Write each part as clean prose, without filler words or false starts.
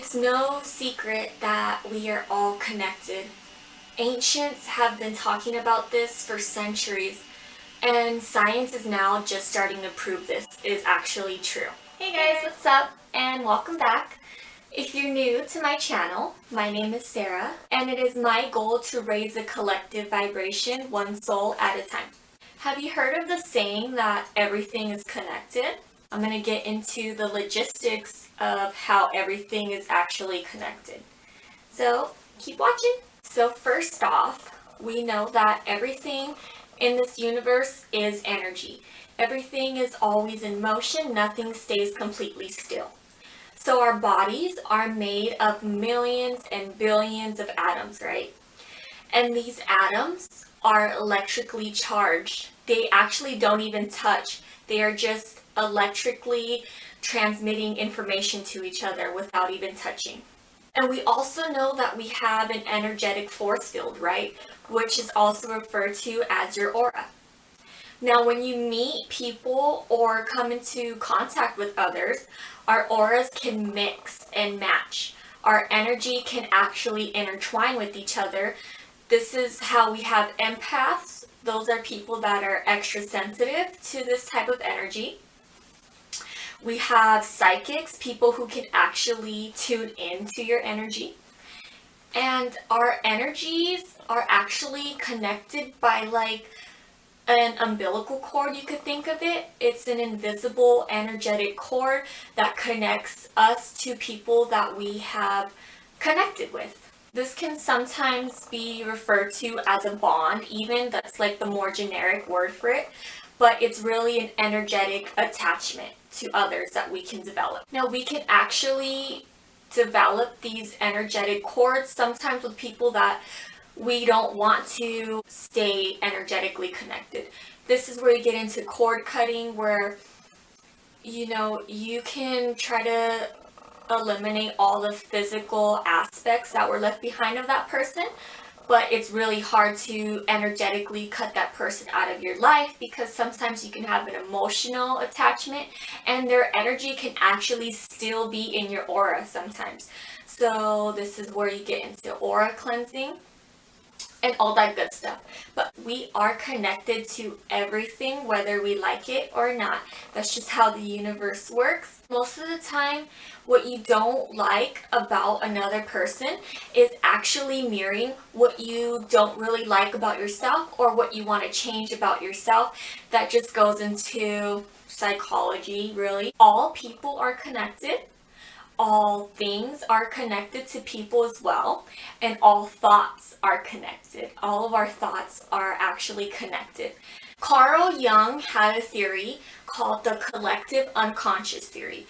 It's no secret that we are all connected. Ancients have been talking about this for centuries, and science is now just starting to prove this is actually true. Hey guys, what's up? And welcome back. If you're new to my channel, my name is Sarah, and it is my goal to raise a collective vibration one soul at a time. Have you heard of the saying that everything is connected? I'm going to get into the logistics of how everything is actually connected. So keep watching. So first off, we know that everything in this universe is energy. Everything is always in motion. Nothing stays completely still. So our bodies are made of millions and billions of atoms, right? And these atoms are electrically charged. They actually don't even touch. They are just electrically transmitting information to each other without even touching. And we also know that we have an energetic force field, right? Which is also referred to as your aura. Now, when you meet people or come into contact with others, our auras can mix and match. Our energy can actually intertwine with each other. This is how we have empaths. Those are people that are extra sensitive to this type of energy. We have psychics, people who can actually tune into your energy. And our energies are actually connected by like an umbilical cord, you could think of it. It's an invisible energetic cord that connects us to people that we have connected with. This can sometimes be referred to as a bond, even. That's like the more generic word for it. But it's really an energetic attachment to others that we can develop. Now, we can actually develop these energetic cords sometimes with people that we don't want to stay energetically connected. This is where you get into cord cutting, where you can try to eliminate all the physical aspects that were left behind of that person, but it's really hard to energetically cut that person out of your life because sometimes you can have an emotional attachment and their energy can actually still be in your aura sometimes. So this is where you get into aura cleansing and all that good stuff. But we are connected to everything, whether we like it or not. That's just how the universe works. Most of the time, what you don't like about another person is actually mirroring what you don't really like about yourself or what you want to change about yourself. That just goes into psychology, really. All people are connected. All things are connected to people as well, and all thoughts are connected. All of our thoughts are actually connected. Carl Jung had a theory called the collective unconscious theory.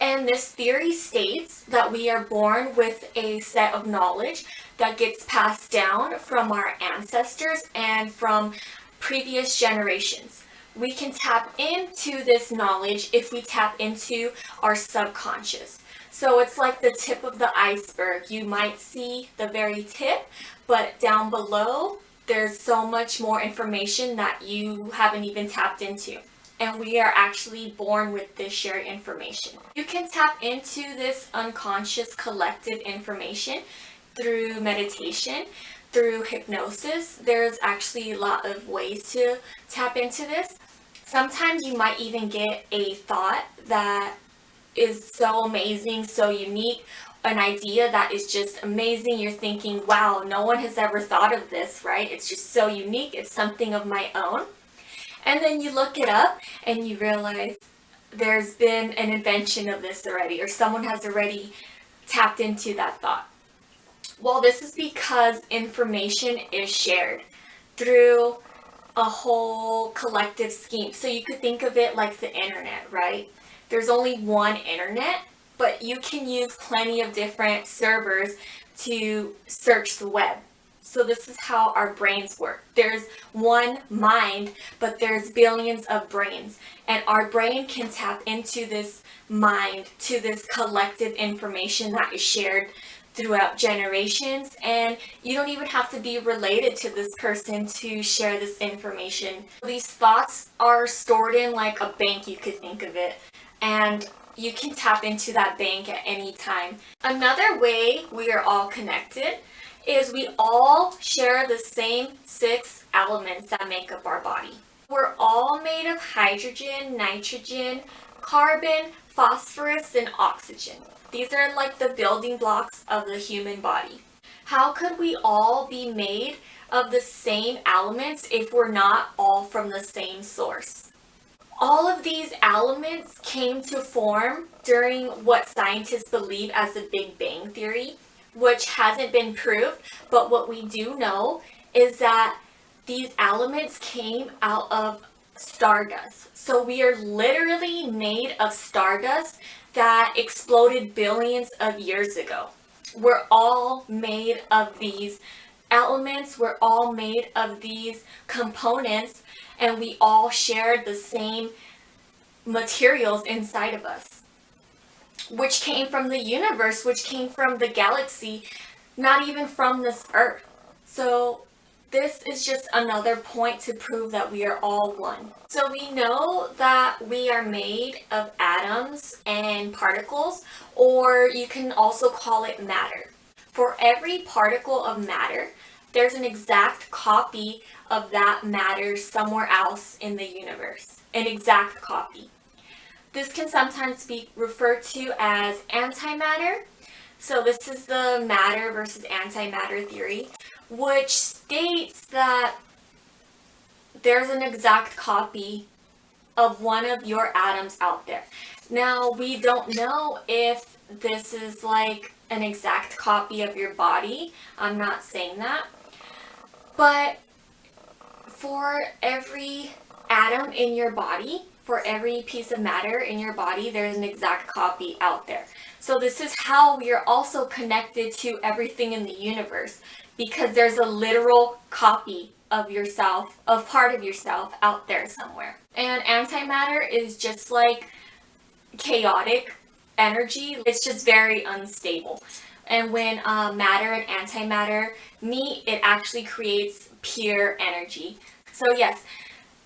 And this theory states that we are born with a set of knowledge that gets passed down from our ancestors and from previous generations. We can tap into this knowledge if we tap into our subconscious. So it's like the tip of the iceberg. You might see the very tip, but down below, there's so much more information that you haven't even tapped into. And we are actually born with this shared information. You can tap into this unconscious collective information through meditation, through hypnosis. There's actually a lot of ways to tap into this. Sometimes you might even get a thought that is so amazing, so unique, an idea that is just amazing. You're thinking, wow, no one has ever thought of this, right? It's just so unique. It's something of my own. And then you look it up and you realize there's been an invention of this already, or someone has already tapped into that thought. Well, this is because information is shared through a whole collective scheme. So you could think of it like the internet, right? There's only one internet, but you can use plenty of different servers to search the web. So this is how our brains work. There's one mind, but there's billions of brains. And our brain can tap into this mind, to this collective information that is shared throughout generations. And you don't even have to be related to this person to share this information. These thoughts are stored in like a bank, you could think of it. And you can tap into that bank at any time. Another way we are all connected is we all share the same 6 elements that make up our body. We're all made of hydrogen, nitrogen, carbon, phosphorus, and oxygen. These are like the building blocks of the human body. How could we all be made of the same elements if we're not all from the same source? All of these elements came to form during what scientists believe as the Big Bang Theory, which hasn't been proved, but what we do know is that these elements came out of stardust. So we are literally made of stardust that exploded billions of years ago. We're all made of these elements, we're all made of these components, and we all share the same materials inside of us, which came from the universe, which came from the galaxy, not even from this earth. So this is just another point to prove that we are all one. So we know that we are made of atoms and particles, or you can also call it matter. For every particle of matter, there's an exact copy of that matter somewhere else in the universe. An exact copy. This can sometimes be referred to as antimatter. So this is the matter versus antimatter theory, which states that there's an exact copy of one of your atoms out there. Now, we don't know if this is like an exact copy of your body. I'm not saying that. But for every atom in your body, for every piece of matter in your body, there's an exact copy out there. So this is how we are also connected to everything in the universe, because there's a literal copy of yourself, of part of yourself out there somewhere. And antimatter is just like chaotic energy. It's just very unstable. And when matter and antimatter meet, it actually creates pure energy. So yes,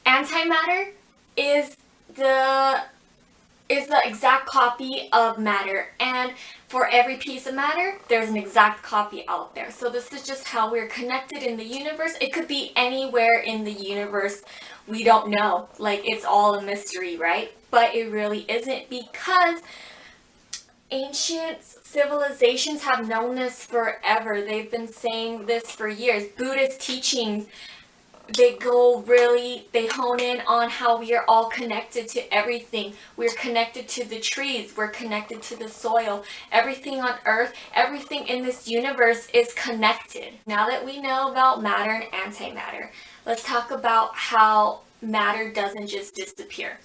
antimatter is the exact copy of matter, and for every piece of matter, there's an exact copy out there. So this is just how we're connected in the universe. It could be anywhere in the universe. We don't know. Like, it's all a mystery, right? But it really isn't, because ancient civilizations have known this forever. They've been saying this for years. Buddhist teachings, they hone in on how we are all connected to everything. We're connected to the trees. We're connected to the soil. Everything on earth, everything in this universe is connected. Now that we know about matter and antimatter, let's talk about how matter doesn't just disappear.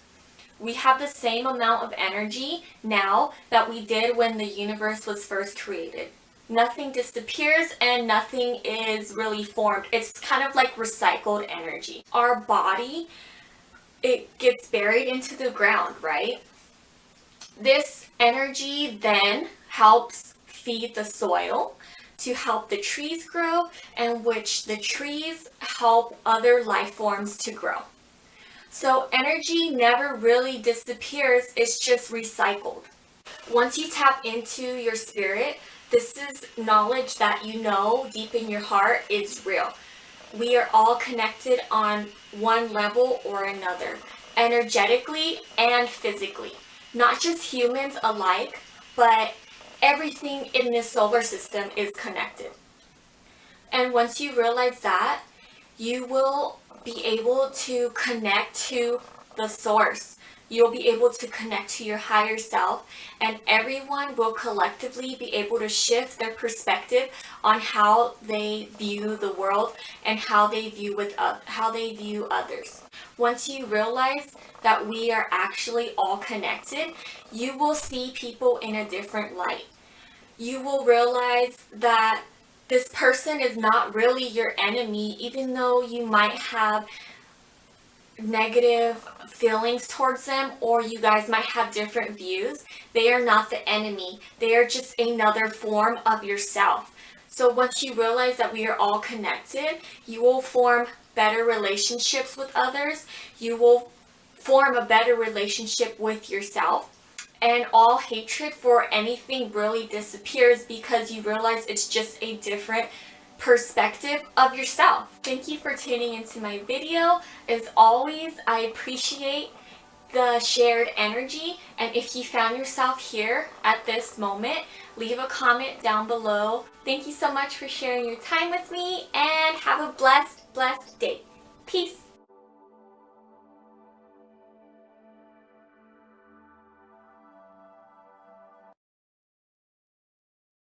We have the same amount of energy now that we did when the universe was first created. Nothing disappears and nothing is really formed. It's kind of like recycled energy. Our body, it gets buried into the ground, right? This energy then helps feed the soil to help the trees grow, and which the trees help other life forms to grow. So energy never really disappears, it's just recycled. Once you tap into your spirit, this is knowledge that you know deep in your heart is real. We are all connected on one level or another, energetically and physically. Not just humans alike, but everything in this solar system is connected. And once you realize that, you will be able to connect to the source. You'll be able to connect to your higher self, and everyone will collectively be able to shift their perspective on how they view the world and how they view others. Once you realize that we are actually all connected, you will see people in a different light. You will realize that this person is not really your enemy, even though you might have negative feelings towards them, or you guys might have different views. They are not the enemy. They are just another form of yourself. So once you realize that we are all connected, you will form better relationships with others. You will form a better relationship with yourself. and all hatred for anything really disappears because you realize it's just a different perspective of yourself. Thank you for tuning into my video. As always, I appreciate the shared energy, and if you found yourself here at this moment, leave a comment down below. Thank you so much for sharing your time with me, and have a blessed day. Peace.